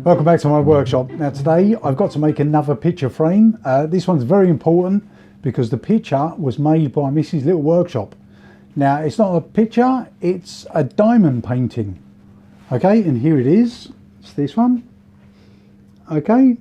Welcome back to my workshop. Now today I've got to make another picture frame. This one's very important because the picture was made by Mrs. Little Workshop. Now it's not a picture, it's a diamond painting. Okay, and here it is. It's this one. Okay.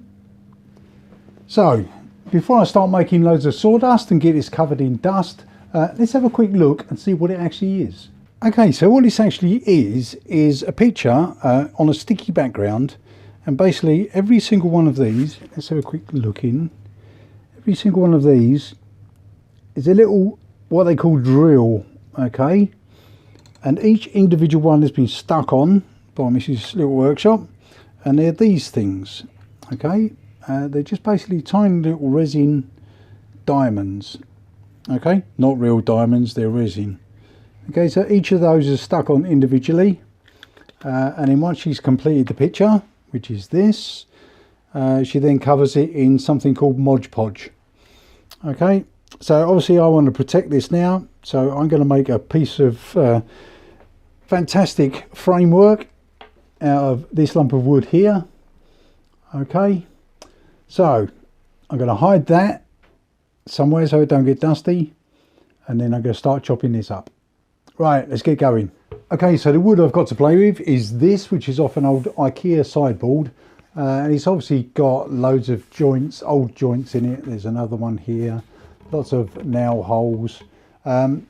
So before I start making loads of sawdust and get this covered in dust, let's have a quick look and see what it actually is. Okay, so what this actually is a picture on a sticky background, and basically every single one of these, let's have a quick look in, every single one of these is a little, what they call drill, okay, and each individual one has been stuck on by Mrs. Little Workshop, and they're these things, okay, they're just basically tiny little resin diamonds, okay, not real diamonds, they're resin. Okay, so each of those is stuck on individually, and then once she's completed the picture, which is this, she then covers it in something called Mod Podge. Okay, so obviously I want to protect this now, so I'm going to make a piece of fantastic framework out of this lump of wood here. Okay, so I'm going to hide that somewhere so it don't get dusty, and then I'm going to start chopping this up. Right, let's get going. Okay, so the wood I've got to play with is this, which is off an old Ikea sideboard. And it's obviously got loads of joints, old joints in it. There's another one here, lots of nail holes. And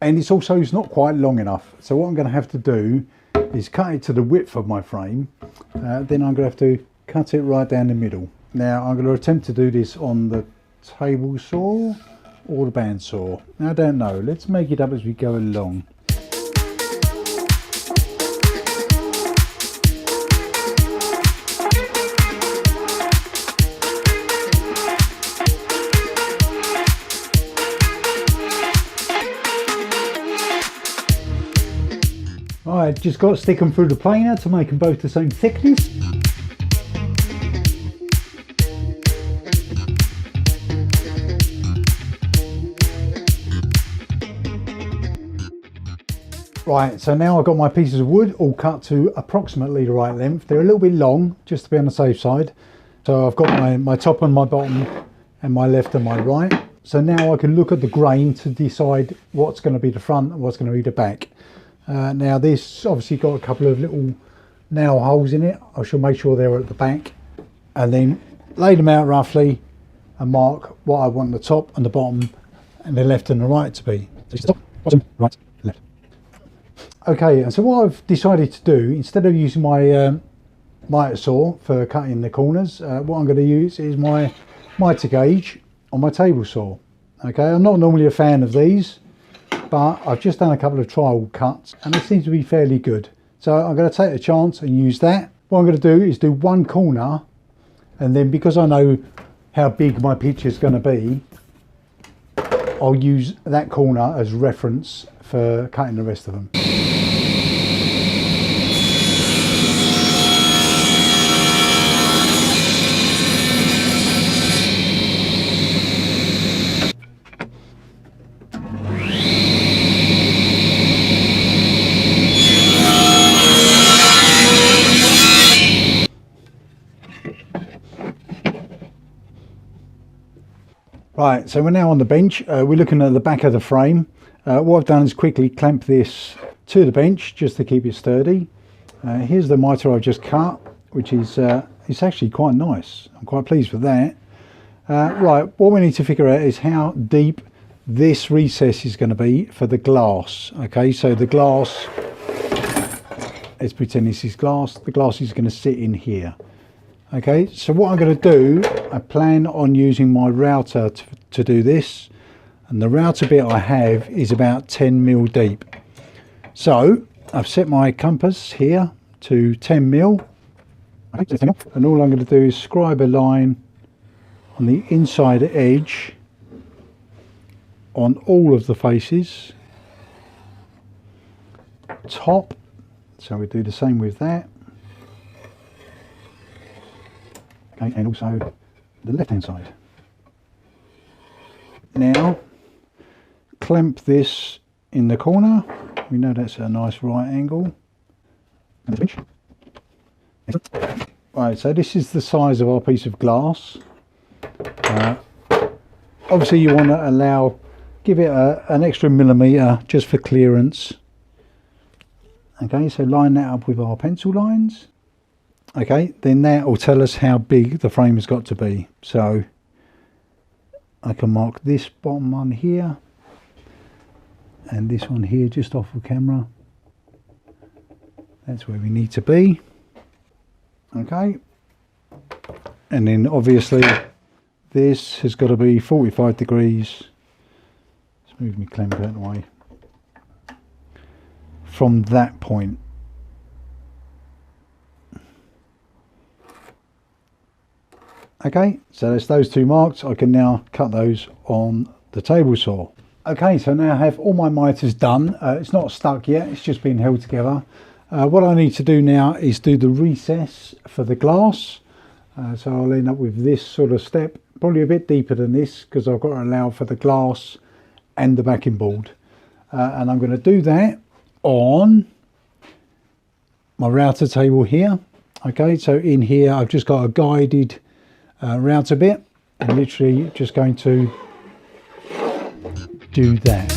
it's also not quite long enough. So what I'm going to have to do is cut it to the width of my frame. Then I'm going to have to cut it right down the middle. Now I'm going to attempt to do this on the table saw or the bandsaw. I don't know, let's make it up as we go along. Alright, just got to stick them through the planer to make them both the same thickness. Right, so now I've got my pieces of wood all cut to approximately the right length. They're a little bit long, just to be on the safe side. So I've got my top and my bottom, and my left and my right. So now I can look at the grain to decide what's going to be the front and what's going to be the back. Now this obviously got a couple of little nail holes in it. I shall make sure they're at the back, and then lay them out roughly and mark what I want the top and the bottom and the left and the right to be. So top, bottom, right, left. Okay, and so what I've decided to do, instead of using my miter saw for cutting the corners, what I'm going to use is my miter gauge on my table saw. Okay, I'm not normally a fan of these, but I've just done a couple of trial cuts and they seem to be fairly good. So I'm going to take a chance and use that. What I'm going to do is do one corner, and then because I know how big my picture is going to be, I'll use that corner as reference for cutting the rest of them. Right, so we're now on the bench. We're looking at the back of the frame. What I've done is quickly clamp this to the bench just to keep it sturdy. Here's the miter I've just cut, which is it's actually quite nice. I'm quite pleased with that. Right, what we need to figure out is how deep this recess is going to be for the glass. Okay, so the glass, let's pretend this is glass. The glass is going to sit in here. Okay, so what I'm going to do, I plan on using my router to do this, and the router bit I have is about 10mm deep. So I've set my compass here to 10mm, and all I'm going to do is scribe a line on the inside edge on all of the faces, top, so we do the same with that. Okay, and also the left hand side. Now clamp this in the corner. We know that's a nice right angle. Right, so this is the size of our piece of glass. Obviously you want to give it an extra millimetre just for clearance. Okay, so line that up with our pencil lines. Okay, then that will tell us how big the frame has got to be. So I can mark this bottom one here and this one here just off the camera. That's where we need to be. Okay, and then obviously this has got to be 45 degrees. Let's move my clamp out of the way. From that point. Okay, so that's those two marked. I can now cut those on the table saw. Okay, so now I have all my miters done. It's not stuck yet, it's just been held together. What I need to do now is do the recess for the glass. So I'll end up with this sort of step, probably a bit deeper than this because I've got to allow for the glass and the backing board. And I'm going to do that on my router table here. Okay, so in here I've just got a guided router bit and literally just going to do that.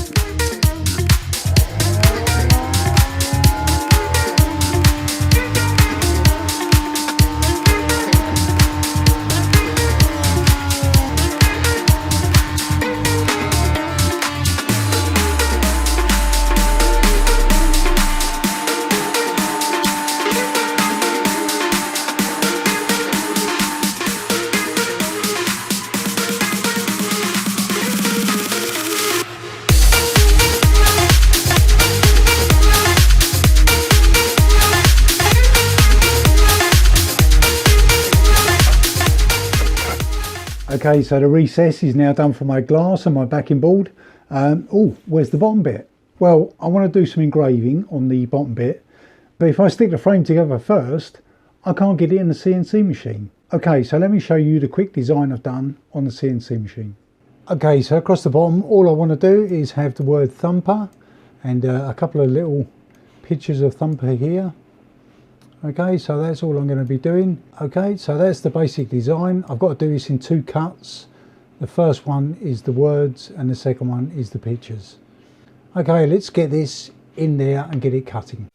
Okay, so the recess is now done for my glass and my backing board. Oh, where's the bottom bit? Well, I want to do some engraving on the bottom bit, but if I stick the frame together first, I can't get it in the CNC machine. Okay, so let me show you the quick design I've done on the CNC machine. Okay, so across the bottom, all I want to do is have the word Thumper and a couple of little pictures of Thumper here. Okay, so that's all I'm going to be doing. Okay, so that's the basic design. I've got to do this in two cuts. The first one is the words and the second one is the pictures. Okay, let's get this in there and get it cutting.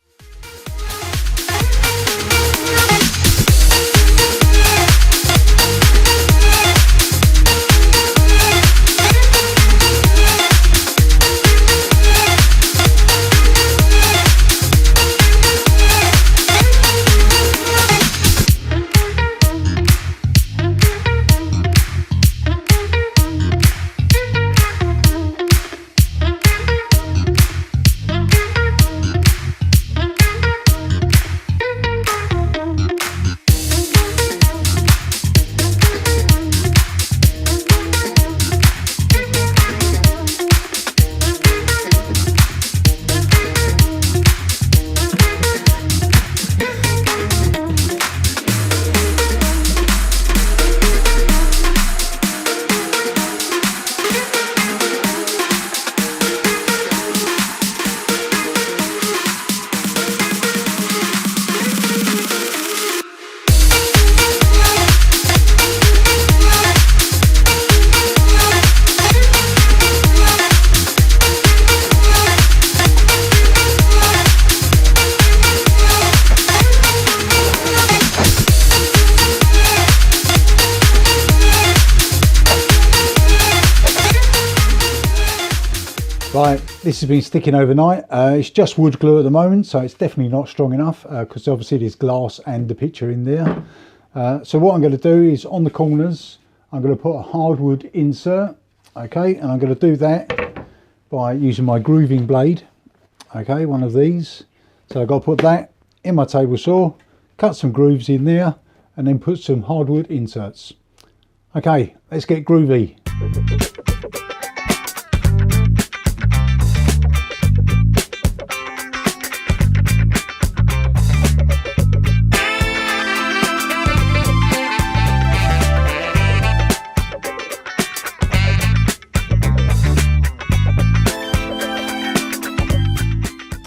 Right, this has been sticking overnight. It's just wood glue at the moment, so it's definitely not strong enough because obviously there's glass and the picture in there. So what I'm going to do is on the corners, I'm going to put a hardwood insert, okay, and I'm going to do that by using my grooving blade, okay, one of these. So I've got to put that in my table saw, cut some grooves in there, and then put some hardwood inserts. Okay, let's get groovy.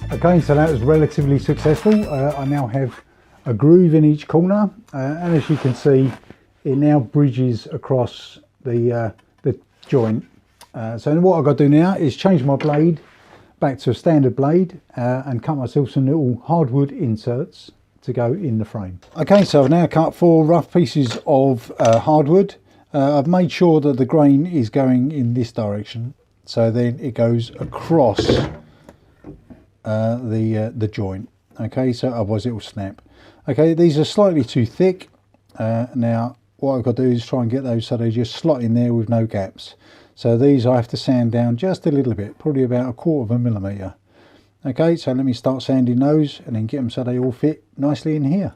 Okay, so that was relatively successful. I now have a groove in each corner, and as you can see, it now bridges across the joint. So what I've got to do now is change my blade back to a standard blade and cut myself some little hardwood inserts to go in the frame. Okay, so I've now cut 4 rough pieces of hardwood. I've made sure that the grain is going in this direction, so then it goes across the joint. Okay, so otherwise it will snap. Okay, these are slightly too thick. Now what I've got to do is try and get those so they just slot in there with no gaps. So these I have to sand down just a little bit, probably about 1/4 millimetre. Okay, so let me start sanding those and then get them so they all fit nicely in here.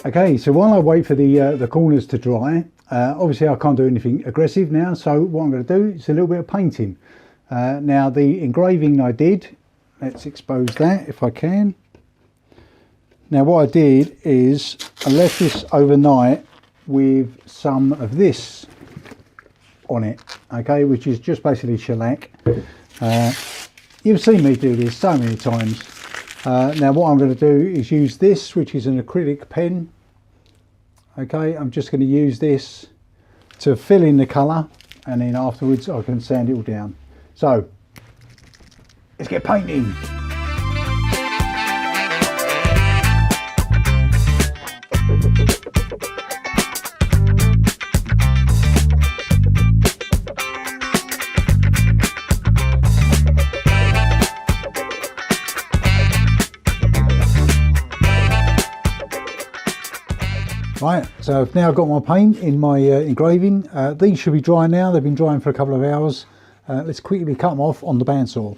Okay, so while I wait for the corners to dry, obviously I can't do anything aggressive now, so what I'm going to do is a little bit of painting. Now the engraving I did, let's expose that if I can. Now what I did is I left this overnight with some of this on it, okay, which is just basically shellac. You've seen me do this so many times. Now what I'm going to do is use this, which is an acrylic pen. Okay, I'm just going to use this to fill in the colour, and then afterwards I can sand it all down. So let's get painting. Right, so I've now got my paint in my engraving. These should be dry now. They've been drying for a couple of hours. Let's quickly cut them off on the bandsaw.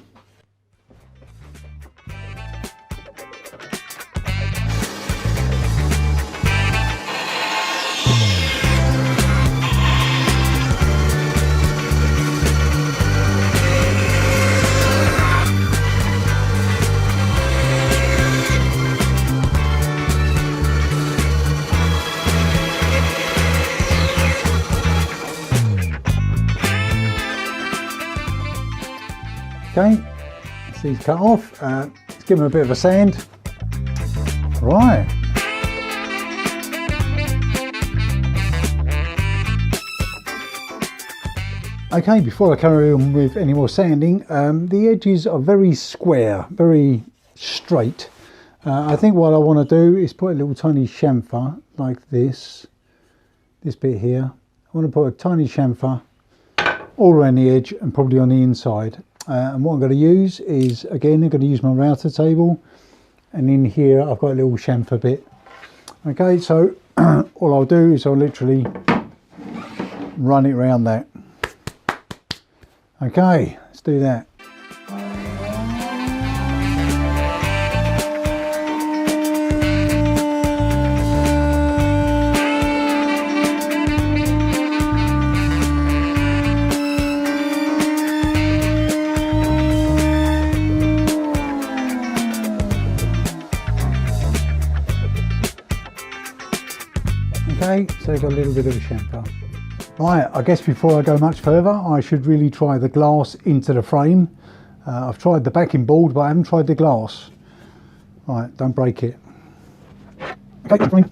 Okay, so these cut off. Let's give them a bit of a sand. Right. Okay, before I carry on with any more sanding, the edges are very square, very straight. I think what I want to do is put a little tiny chamfer like this bit here. I want to put a tiny chamfer all around the edge and probably on the inside. And what I'm going to use is, again, I'm going to use my router table, and in here I've got a little chamfer bit. Okay, so all I'll do is I'll literally run it around that. Okay, let's do that. Okay, so I've got a little bit of a chamfer. Right, I guess before I go much further, I should really try the glass into the frame. I've tried the backing board, but I haven't tried the glass. Right, don't break it. Okay,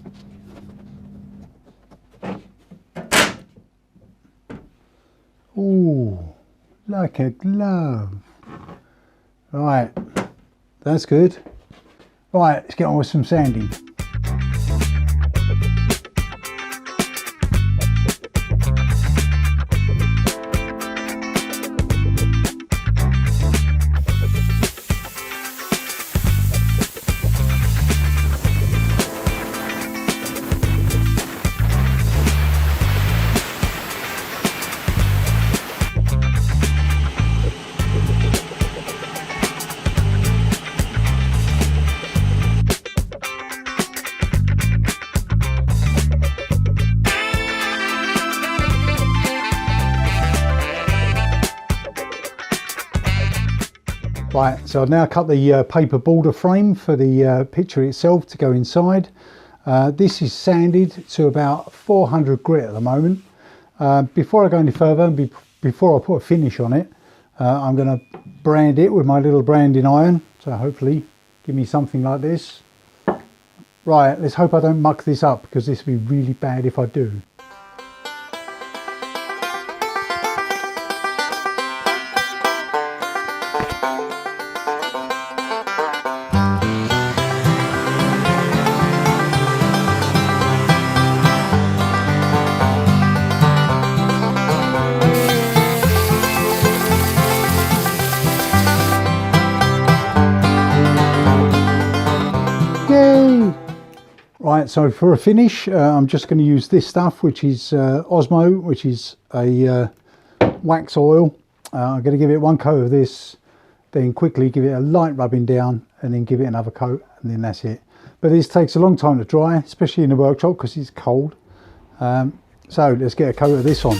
ooh, like a glove. Right, that's good. Right, let's get on with some sanding. Right, so I've now cut the paper border frame for the picture itself to go inside. This is sanded to about 400 grit at the moment. Before I go any further, before I put a finish on it, I'm going to brand it with my little branding iron. So hopefully give me something like this. Right, let's hope I don't muck this up, because this would be really bad if I do. Right, so for a finish, I'm just going to use this stuff, which is Osmo, which is a wax oil. I'm going to give it one coat of this, then quickly give it a light rubbing down, and then give it another coat, and then that's it. But this takes a long time to dry, especially in the workshop because it's cold. So let's get a coat of this on.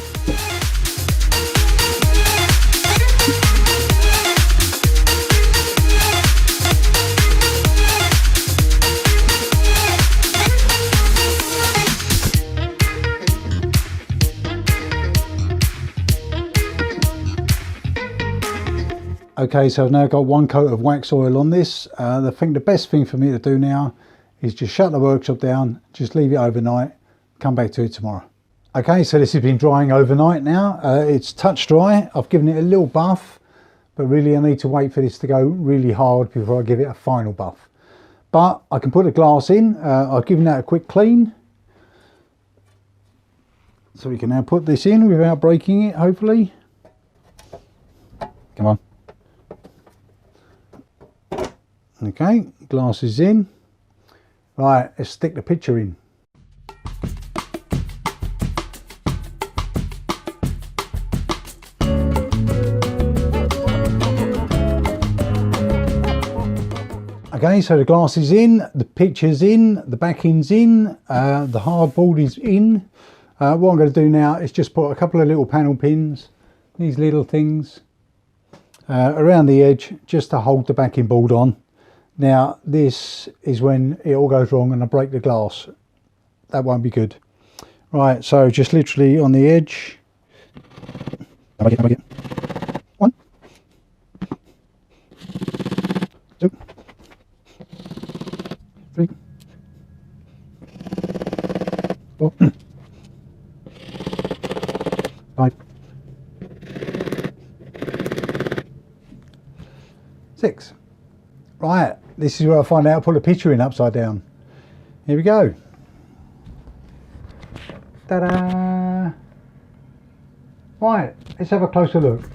Okay, so I've now got one coat of wax oil on this. The best thing for me to do now is just shut the workshop down, just leave it overnight, come back to it tomorrow. Okay, so this has been drying overnight now. It's touch dry. I've given it a little buff, but really I need to wait for this to go really hard before I give it a final buff. But I can put the glass in. I've given that a quick clean. So we can now put this in without breaking it, hopefully. Come on. Okay, glass is in. Right, let's stick the picture in. Okay, so the glass is in, the picture's in, the backing's in, the hardboard is in. What I'm going to do now is just put a couple of little panel pins, these little things, around the edge, just to hold the backing board on. Now this is when it all goes wrong and I break the glass. That won't be good. Right, so just literally on the edge. How about it? 1, 2, 3, 4, 5, 6. Right, this is where I find out I put a picture in upside down. Here we go. Ta-da! Right, let's have a closer look.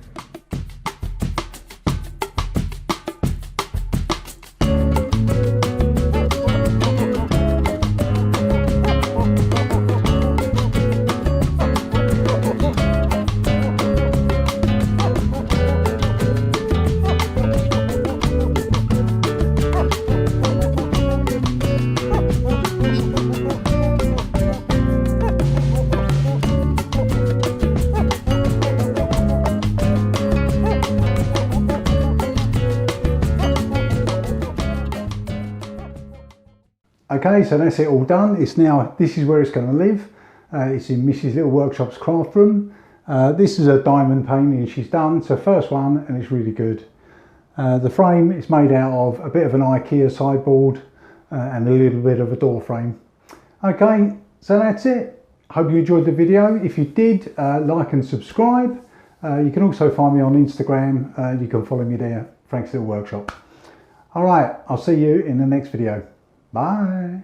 Okay, so that's it all done. It's now, this is where it's going to live. It's in Mrs. Little Workshop's craft room. This is a diamond painting she's done. It's her first one and it's really good. The frame is made out of a bit of an Ikea sideboard and a little bit of a door frame. Okay, so that's it. Hope you enjoyed the video. If you did, like and subscribe. You can also find me on Instagram. You can follow me there, Frank's Little Workshop. All right, I'll see you in the next video. Bye.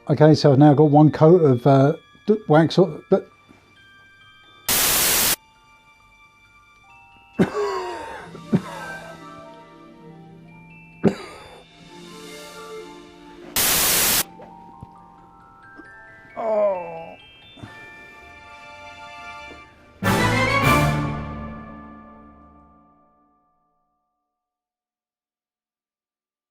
Okay, so I've now got one coat of wax, but oh.